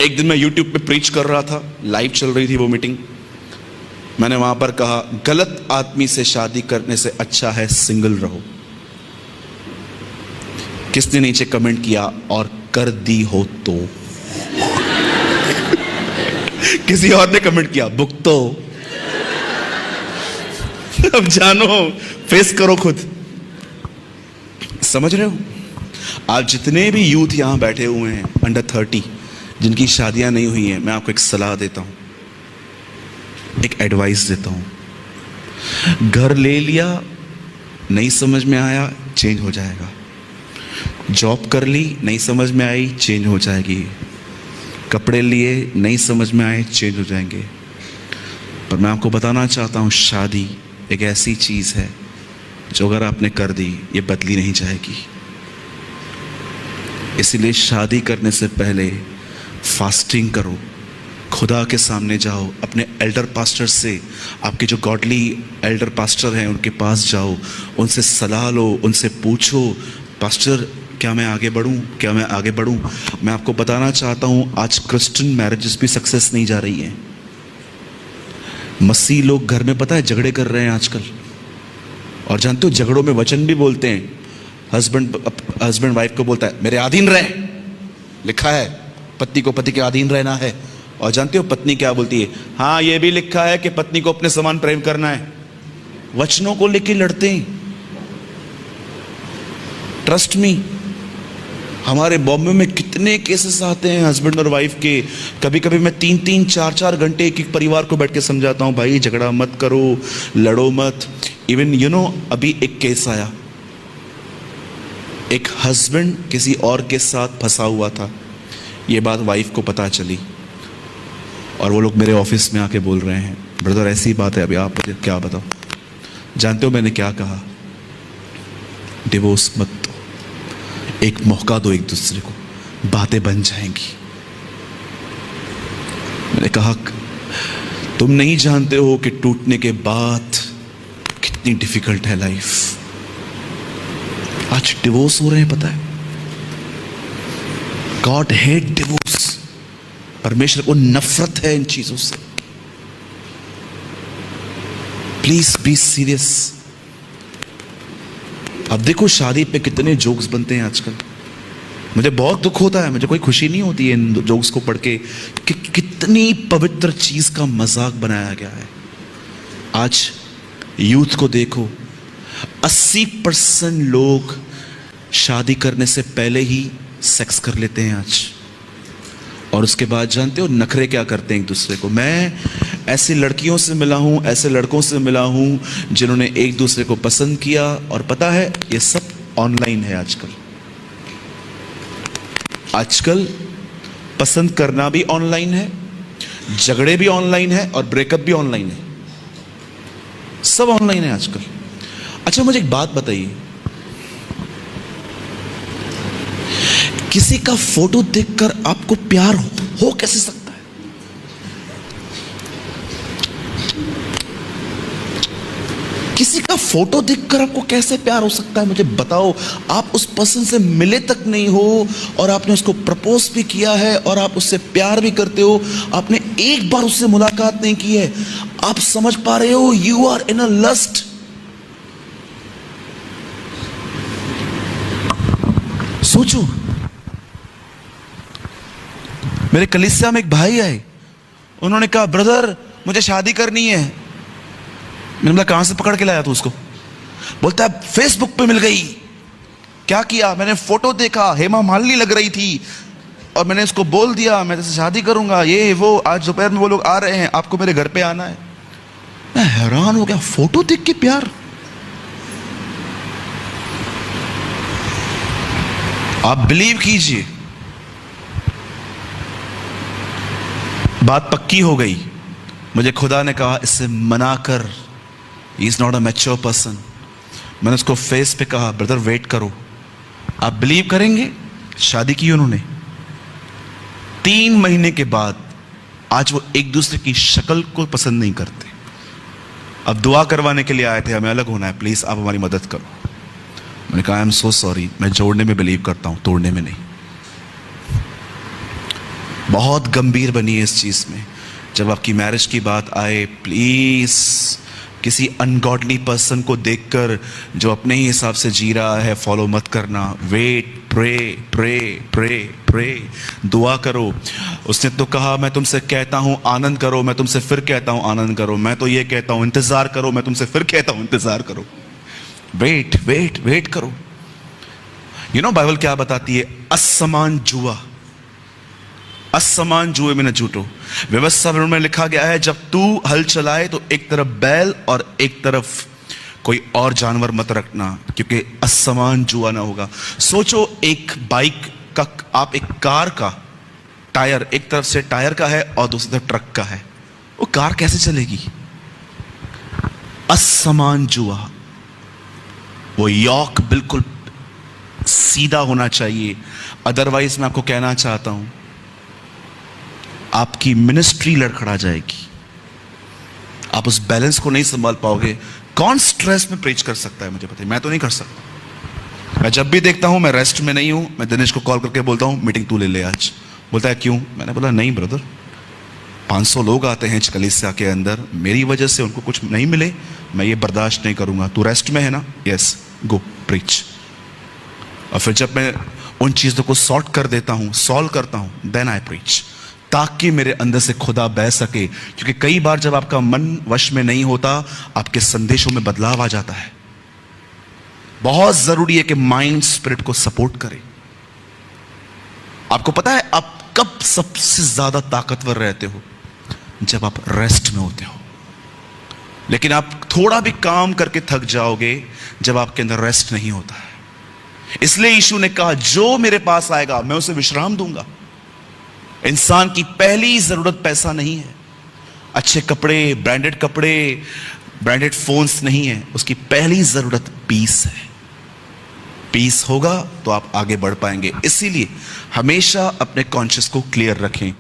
एक दिन मैं YouTube पे प्रीच कर रहा था, लाइव चल रही थी वो मीटिंग। मैंने वहां पर कहा, गलत आदमी से शादी करने से अच्छा है सिंगल रहो। किसने नीचे कमेंट किया, और कर दी हो तो? किसी और ने कमेंट किया, भुगतो। अब जानो, फेस करो खुद। समझ रहे हो? आज जितने भी यूथ यहां बैठे हुए हैं अंडर 30 जिनकी शादियां नहीं हुई हैं, मैं आपको एक सलाह देता हूं, एक एडवाइस देता हूं। घर ले लिया, नहीं समझ में आया, चेंज हो जाएगा। जॉब कर ली, नहीं समझ में आई, चेंज हो जाएगी। कपड़े लिए, नहीं समझ में आए, चेंज हो जाएंगे। पर मैं आपको बताना चाहता हूं, शादी एक ऐसी चीज है जो अगर आपने कर दी, ये बदली नहीं जाएगी। इसलिए शादी करने से पहले फास्टिंग करो, खुदा के सामने जाओ, अपने एल्डर पास्टर से, आपके जो गॉडली एल्डर पास्टर हैं उनके पास जाओ, उनसे सलाह लो, उनसे पूछो, पास्टर क्या मैं आगे बढ़ूं, क्या मैं आगे बढ़ूं। मैं आपको बताना चाहता हूं, आज क्रिश्चियन मैरिजेस भी सक्सेस नहीं जा रही हैं। मसीह लोग घर में, पता है, झगड़े कर रहे हैं आजकल। और जानते हो, झगड़ों में वचन भी बोलते हैं। हस्बैंड वाइफ को बोलता है, मेरे अधीन रह, लिखा है पति को पति के अधीन रहना है। और जानते हो पत्नी क्या बोलती है, हाँ ये भी लिखा है कि पत्नी को अपने समान प्रेम करना है। वचनों को लेके लड़ते हैं। ट्रस्ट मी, हमारे बॉम्बे में कितने केसेस आते हैं हस्बैंड और वाइफ के। कभी कभी मैं 3-3, 4-4 घंटे एक परिवार को बैठ के समझाता हूं, भाई झगड़ा मत करो, लड़ो मत। इवन अभी एक केस आया, एक हस्बैंड किसी और के साथ फंसा हुआ था। ये बात वाइफ को पता चली और वो लोग मेरे ऑफिस में आके बोल रहे हैं, ब्रदर ऐसी बात है, अभी आप मुझे क्या बताओ। जानते हो मैंने क्या कहा? डिवोर्स मत दो, एक मौका दो एक दूसरे को, बातें बन जाएंगी। मैंने कहा, तुम नहीं जानते हो कि टूटने के बाद कितनी डिफिकल्ट है लाइफ। आज डिवोर्स हो रहे हैं, पता है। God hate divorce. परमेश्वर को नफरत है इन चीजों से। Please be serious. अब देखो शादी पे कितने जोक्स बनते हैं आजकल। मुझे बहुत दुख होता है, मुझे कोई खुशी नहीं होती है इन जोक्स को पढ़ के कि कितनी पवित्र चीज का मजाक बनाया गया है। आज यूथ को देखो, 80% लोग शादी करने से पहले ही सेक्स कर लेते हैं आज। और उसके बाद जानते हो नखरे क्या करते हैं एक दूसरे को। मैं ऐसी लड़कियों से मिला हूं, ऐसे लड़कों से मिला हूं जिन्होंने एक दूसरे को पसंद किया, और पता है ये सब ऑनलाइन है आजकल। आजकल पसंद करना भी ऑनलाइन है, झगड़े भी ऑनलाइन है, और ब्रेकअप भी ऑनलाइन है। सब ऑनलाइन है आजकल। अच्छा मुझे एक बात बताइए, किसी का फोटो देखकर आपको प्यार हो कैसे सकता है? किसी का फोटो देखकर आपको कैसे प्यार हो सकता है? मुझे बताओ। आप उस पर्सन से मिले तक नहीं हो, और आपने उसको प्रपोज भी किया है, और आप उससे प्यार भी करते हो, आपने एक बार उससे मुलाकात नहीं की है। आप समझ पा रहे हो? You are in a lust. सोचो, मेरे कलीसिया में एक भाई आए, उन्होंने कहा, ब्रदर मुझे शादी करनी है। मैंने बोला, कहां से पकड़ के लाया तू उसको? बोलता है, फेसबुक पे मिल गई। क्या किया? मैंने फोटो देखा, हेमा मालिनी लग रही थी, और मैंने उसको बोल दिया मैं तेरे शादी करूंगा, ये वो। आज दोपहर में वो लोग आ रहे हैं, आपको मेरे घर पे आना है। मैं हैरान हो गया, फोटो देख के प्यार। आप बिलीव कीजिए, बात पक्की हो गई। मुझे खुदा ने कहा, इससे मना कर, he is not a mature person. मैंने उसको फेस पे कहा, ब्रदर वेट करो। आप बिलीव करेंगे, शादी की उन्होंने। 3 महीने के बाद आज वो एक दूसरे की शक्ल को पसंद नहीं करते। अब दुआ करवाने के लिए आए थे, हमें अलग होना है, प्लीज आप हमारी मदद करो। मैंने कहा, आई एम सो सॉरी, मैं जोड़ने में बिलीव करता हूं, तोड़ने में नहीं। बहुत गंभीर बनिए इस चीज़ में। जब आपकी मैरिज की बात आए, प्लीज़ किसी अनगॉडली पर्सन को देखकर जो अपने ही हिसाब से जी रहा है फॉलो मत करना। Wait, pray pray pray pray, दुआ करो। उसने तो कहा मैं तुमसे कहता हूं आनंद करो, मैं तुमसे फिर कहता हूं आनंद करो। मैं तो ये कहता हूं इंतजार करो, मैं तुमसे फिर कहता हूं इंतजार करो। वेट वेट वेट करो। बाइबल क्या बताती है? असमान जुआ, असमान जुए में न झूठो। व्यवस्था में लिखा गया है जब तू हल चलाए तो एक तरफ बैल और एक तरफ कोई और जानवर मत रखना, क्योंकि असमान जुआ ना होगा। सोचो, एक बाइक का, आप एक कार का टायर एक तरफ से टायर का है और दूसरी तरफ ट्रक का है, वो कार कैसे चलेगी? असमान जुआ। वो यॉक बिल्कुल सीधा होना चाहिए। अदरवाइज मैं आपको कहना चाहता हूं, आपकी मिनिस्ट्री लड़खड़ा जाएगी, आप उस बैलेंस को नहीं संभाल पाओगे। कौन स्ट्रेस में प्रीच कर सकता है? मुझे पता है, मैं तो नहीं कर सकता। मैं जब भी देखता हूं मैं रेस्ट में नहीं हूं, मैं दिनेश को कॉल करके बोलता हूं मीटिंग तू ले ले आज। बोलता है क्यों? मैंने बोला नहीं ब्रदर, 500 लोग आते हैं कलीसिया के अंदर, मेरी वजह से उनको कुछ नहीं मिले, मैं ये बर्दाश्त नहीं करूंगा। तू रेस्ट में है ना? यस, गो प्रीच। और फिर जब मैं उन चीजों को सॉल्व करता हूं, देन आई प्रीच, ताकि मेरे अंदर से खुदा बह सके। क्योंकि कई बार जब आपका मन वश में नहीं होता, आपके संदेशों में बदलाव आ जाता है। बहुत जरूरी है कि माइंड स्पिरिट को सपोर्ट करे। आपको पता है आप कब सबसे ज्यादा ताकतवर रहते हो? जब आप रेस्ट में होते हो। लेकिन आप थोड़ा भी काम करके थक जाओगे जब आपके अंदर रेस्ट नहीं होता है। इसलिए यीशु ने कहा जो मेरे पास आएगा मैं उसे विश्राम दूंगा। इंसान की पहली जरूरत पैसा नहीं है, अच्छे कपड़े, ब्रांडेड फोन्स नहीं है। उसकी पहली जरूरत पीस है। पीस होगा तो आप आगे बढ़ पाएंगे। इसीलिए हमेशा अपने कॉन्शियस को क्लियर रखें।